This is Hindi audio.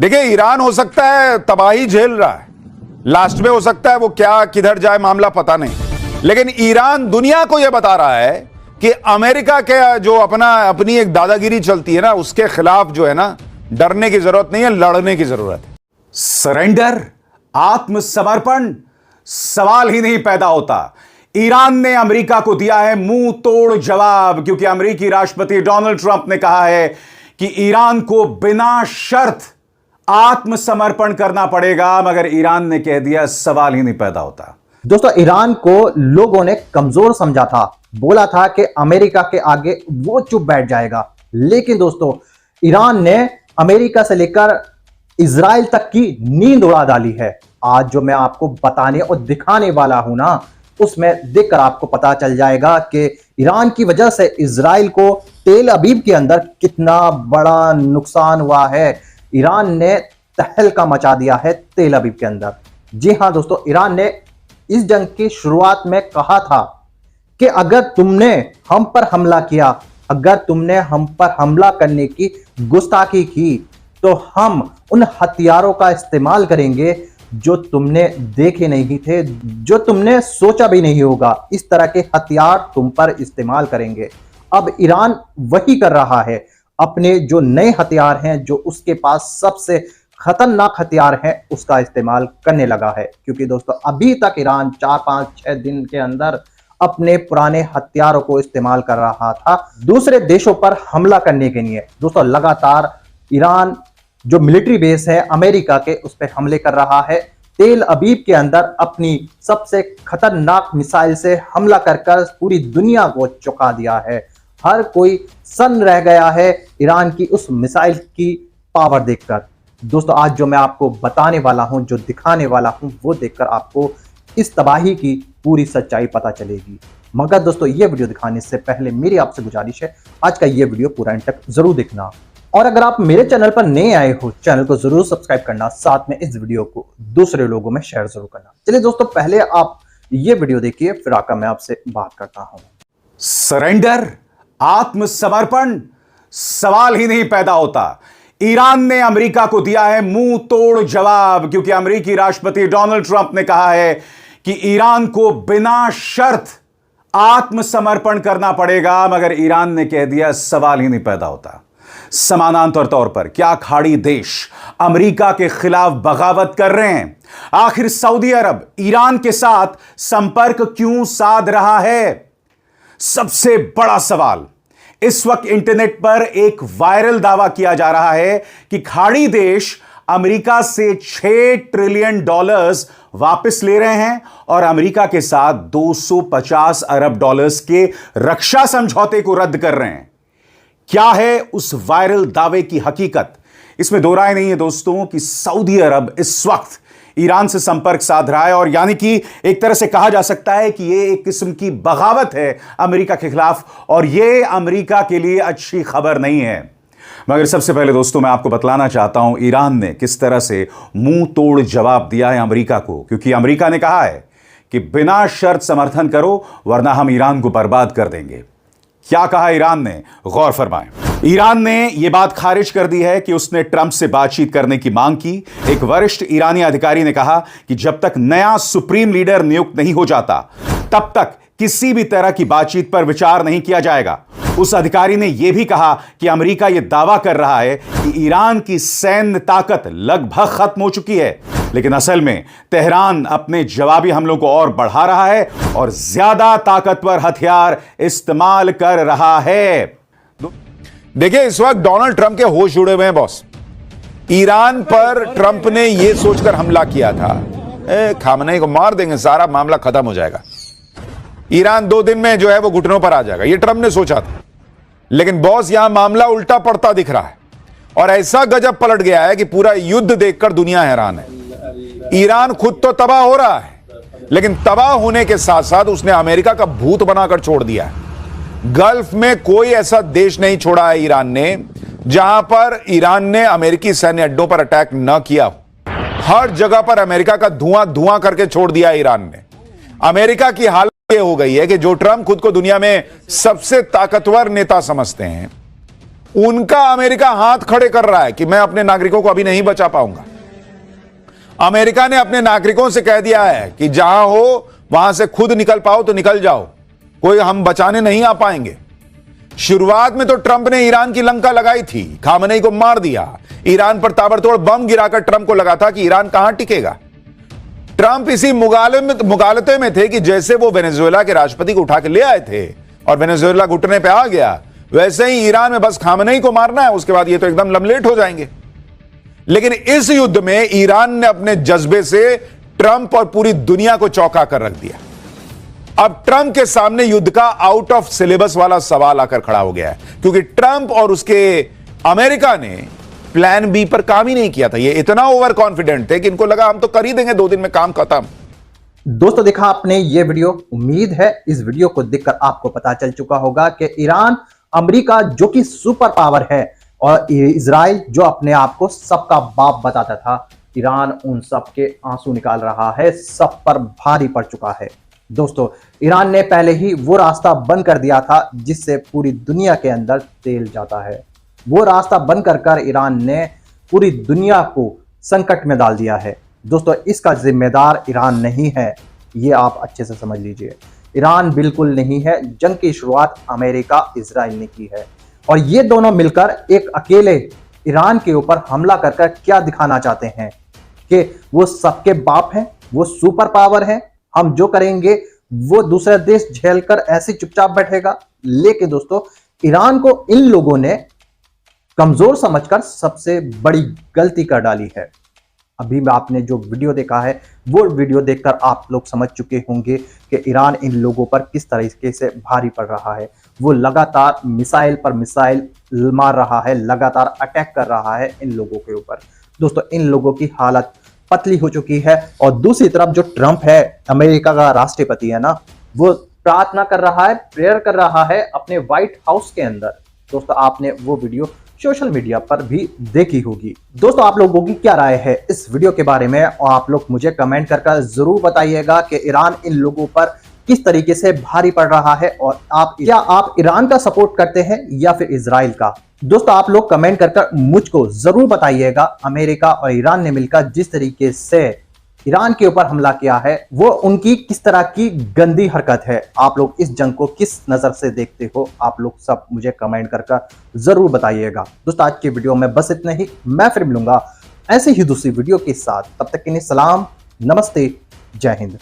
देखिए, ईरान हो सकता है तबाही झेल रहा है, लास्ट में हो सकता है वो क्या किधर जाए मामला पता नहीं, लेकिन ईरान दुनिया को यह बता रहा है कि अमेरिका के जो अपनी एक दादागिरी चलती है ना, उसके खिलाफ जो है ना, डरने की जरूरत नहीं है, लड़ने की जरूरत है। सरेंडर, आत्मसमर्पण, सवाल ही नहीं पैदा होता। ईरान ने अमेरिका को दिया है मुंह तोड़ जवाब, क्योंकि अमेरिकी राष्ट्रपति डोनाल्ड ट्रंप ने कहा है कि ईरान को बिना शर्त आत्मसमर्पण करना पड़ेगा, मगर ईरान ने कह दिया सवाल ही नहीं पैदा होता। दोस्तों, ईरान को लोगों ने कमजोर समझा था, बोला था कि अमेरिका के आगे वो चुप बैठ जाएगा, लेकिन दोस्तों ईरान ने अमेरिका से लेकर इजराइल तक की नींद उड़ा डाली है। आज जो मैं आपको बताने और दिखाने वाला हूं ना, उसमें देखकर आपको पता चल जाएगा कि ईरान की वजह से इजराइल को तेल अबीब के अंदर कितना बड़ा नुकसान हुआ है। ईरान ने तहलका मचा दिया है तेल अबीब के अंदर। जी हां दोस्तों, ईरान ने इस जंग की शुरुआत में कहा था कि अगर तुमने हम पर हमला किया, अगर तुमने हम पर हमला करने की गुस्ताखी की, तो हम उन हथियारों का इस्तेमाल करेंगे जो तुमने देखे नहीं थे, जो तुमने सोचा भी नहीं होगा। इस तरह के हथियार तुम पर इस्तेमाल करेंगे। अब ईरान वही कर रहा है, अपने जो नए हथियार हैं, जो उसके पास सबसे खतरनाक हथियार हैं, उसका इस्तेमाल करने लगा है। क्योंकि दोस्तों अभी तक ईरान 4-5-6 दिन के अंदर अपने पुराने हथियारों को इस्तेमाल कर रहा था दूसरे देशों पर हमला करने के लिए। दोस्तों लगातार ईरान जो मिलिट्री बेस है अमेरिका के, उस पर हमले कर रहा है। तेल अबीब के अंदर अपनी सबसे खतरनाक मिसाइल से हमला कर पूरी दुनिया को चौंका दिया है। हर कोई सन्न रह गया है ईरान की उस मिसाइल की पावर देखकर। दोस्तों आज जो मैं आपको बताने वाला हूं, जो दिखाने वाला हूं, वो देखकर आपको इस तबाही की पूरी सच्चाई पता चलेगी। मगर दोस्तों ये वीडियो दिखाने से पहले मेरी आपसे गुजारिश है, आज का ये वीडियो पूरा एंड तक जरूर देखना। और अगर आप मेरे चैनल पर नए आए हो, चैनल को जरूर सब्सक्राइब करना, साथ में इस वीडियो को दूसरे लोगों में शेयर जरूर करना। चलिए दोस्तों, पहले आप ये वीडियो देखिए, फिर आकर मैं आपसे बात करता हूं। सरेंडर, आत्मसमर्पण, सवाल ही नहीं पैदा होता। ईरान ने अमेरिका को दिया है मुंह तोड़ जवाब, क्योंकि अमेरिकी राष्ट्रपति डोनाल्ड ट्रंप ने कहा है कि ईरान को बिना शर्त आत्मसमर्पण करना पड़ेगा, मगर ईरान ने कह दिया सवाल ही नहीं पैदा होता। समानांतर तौर पर क्या खाड़ी देश अमेरिका के खिलाफ बगावत कर रहे हैं? आखिर सऊदी अरब ईरान के साथ संपर्क क्यों साध रहा है? सबसे बड़ा सवाल इस वक्त इंटरनेट पर एक वायरल दावा किया जा रहा है कि खाड़ी देश अमेरिका से $6 ट्रिलियन वापस ले रहे हैं और अमेरिका के साथ $250 अरब के रक्षा समझौते को रद्द कर रहे हैं। क्या है उस वायरल दावे की हकीकत? इसमें दो राय नहीं है दोस्तों कि सऊदी अरब इस वक्त ईरान से संपर्क साध रहा है, और यानी कि एक तरह से कहा जा सकता है कि यह एक किस्म की बगावत है अमेरिका के खिलाफ, और यह अमेरिका के लिए अच्छी खबर नहीं है। मगर सबसे पहले दोस्तों मैं आपको बतलाना चाहता हूं ईरान ने किस तरह से मुंह तोड़ जवाब दिया है अमेरिका को, क्योंकि अमेरिका ने कहा है कि बिना शर्त समर्थन करो वरना हम ईरान को बर्बाद कर देंगे। क्या कहा ईरान ने? गौर फरमाएं। ईरान ने यह बात खारिज कर दी है कि उसने ट्रंप से बातचीत करने की मांग की। एक वरिष्ठ ईरानी अधिकारी ने कहा कि जब तक नया सुप्रीम लीडर नियुक्त नहीं हो जाता, तब तक किसी भी तरह की बातचीत पर विचार नहीं किया जाएगा। उस अधिकारी ने यह भी कहा कि अमेरिका यह दावा कर रहा है कि ईरान की सैन्य ताकत लगभग खत्म हो चुकी है, लेकिन असल में तेहरान अपने जवाबी हमलों को और बढ़ा रहा है और ज्यादा ताकतवर हथियार इस्तेमाल कर रहा है। देखिए, इस वक्त डोनाल्ड ट्रंप के होश उड़े हुए हैं बॉस। ईरान पर ट्रंप ने यह सोचकर हमला किया था खामनेई को मार देंगे, सारा मामला खत्म हो जाएगा, ईरान 2 दिन में जो है वो घुटनों पर आ जाएगा, ये ट्रंप ने सोचा था। लेकिन बॉस यहां मामला उल्टा पड़ता दिख रहा है, और ऐसा गजब पलट गया है कि पूरा युद्ध देखकर दुनिया हैरान है। ईरान खुद तो तबाह हो रहा है, लेकिन तबाह होने के साथ साथ उसने अमेरिका का भूत बनाकर छोड़ दिया है। गल्फ में कोई ऐसा देश नहीं छोड़ा है ईरान ने जहां पर ईरान ने अमेरिकी सैन्य अड्डों पर अटैक न किया हो। हर जगह पर अमेरिका का धुआं धुआं करके छोड़ दिया ईरान ने। अमेरिका की हालत यह हो गई है कि जो ट्रंप खुद को दुनिया में सबसे ताकतवर नेता समझते हैं, उनका अमेरिका हाथ खड़े कर रहा है कि मैं अपने नागरिकों को अभी नहीं बचा पाऊंगा। अमेरिका ने अपने नागरिकों से कह दिया है कि जहां हो वहां से खुद निकल पाओ तो निकल जाओ, कोई हम बचाने नहीं आ पाएंगे। शुरुआत में तो ट्रंप ने ईरान की लंका लगाई थी, खामनेई को मार दिया, ईरान पर ताबड़तोड़ बम गिराकर ट्रंप को लगा था कि ईरान कहां टिकेगा। ट्रंप इसी मुगालते में थे कि जैसे वो वेनेजुएला के राष्ट्रपति को उठा के ले आए थे और वेनेजुएला घुटने पे आ गया, वैसे ही ईरान में बस खामनेई को मारना है, उसके बाद ये तो एकदम लमलेट हो जाएंगे। लेकिन इस युद्ध में ईरान ने अपने जज्बे से ट्रंप और पूरी दुनिया को चौंका कर रख दिया। अब ट्रंप के सामने युद्ध का आउट ऑफ सिलेबस वाला सवाल आकर खड़ा हो गया है, क्योंकि ट्रंप और उसके अमेरिका ने प्लान बी पर काम ही नहीं किया था। ये इतना ओवर कॉन्फिडेंट थे कि इनको लगा हम तो कर ही देंगे, 2 दिन में काम खत्म। दोस्तों देखा आपने ये वीडियो, उम्मीद है इस वीडियो को देखकर आपको पता चल चुका होगा कि ईरान, अमेरिका जो कि सुपर पावर है, और इजराइल जो अपने आप को सबका बाप बताता था, ईरान उन सब के आंसू निकाल रहा है, सब पर भारी पड़ चुका है। दोस्तों ईरान ने पहले ही वो रास्ता बंद कर दिया था जिससे पूरी दुनिया के अंदर तेल जाता है। वो रास्ता बंद कर ईरान ने पूरी दुनिया को संकट में डाल दिया है। दोस्तों इसका जिम्मेदार ईरान नहीं है, ये आप अच्छे से समझ लीजिए। ईरान बिल्कुल नहीं है, जंग की शुरुआत अमेरिका इजराइल ने की है, और ये दोनों मिलकर एक अकेले ईरान के ऊपर हमला कर क्या दिखाना चाहते हैं कि वो सबके बाप हैं, वो सुपर पावर है, हम जो करेंगे वो दूसरा देश झेलकर ऐसे चुपचाप बैठेगा। लेकिन दोस्तों ईरान को इन लोगों ने कमजोर समझकर सबसे बड़ी गलती कर डाली है। अभी आपने जो वीडियो देखा है वो वीडियो देखकर आप लोग समझ चुके होंगे कि ईरान इन लोगों पर किस तरीके से भारी पड़ रहा है। वो लगातार मिसाइल पर मिसाइल मार रहा है, लगातार अटैक कर रहा है इन लोगों के ऊपर। दोस्तों इन लोगों की हालत पतली हो चुकी है, और दूसरी तरफ जो ट्रंप है, अमेरिका का राष्ट्रपति है ना, वो प्रार्थना कर रहा है, प्रेयर कर रहा है अपने व्हाइट हाउस के अंदर। दोस्तों आपने वो वीडियो सोशल मीडिया पर भी देखी होगी। दोस्तों आप लोगों की क्या राय है इस वीडियो के बारे में, और आप लोग मुझे कमेंट कर जरूर बताइएगा कि ईरान इन लोगों पर किस तरीके से भारी पड़ रहा है, और क्या आप ईरान का सपोर्ट करते हैं या फिर इजराइल का। दोस्तों आप लोग कमेंट कर मुझको जरूर बताइएगा। अमेरिका और ईरान ने मिलकर जिस तरीके से ईरान के ऊपर हमला किया है वो उनकी किस तरह की गंदी हरकत है। आप लोग इस जंग को किस नजर से देखते हो, आप लोग सब मुझे कमेंट कर जरूर बताइएगा। दोस्तों आज की वीडियो में बस इतना ही, मैं फिर मिलूंगा ऐसे ही दूसरी वीडियो के साथ। तब तक के लिए सलाम, नमस्ते, जय हिंद।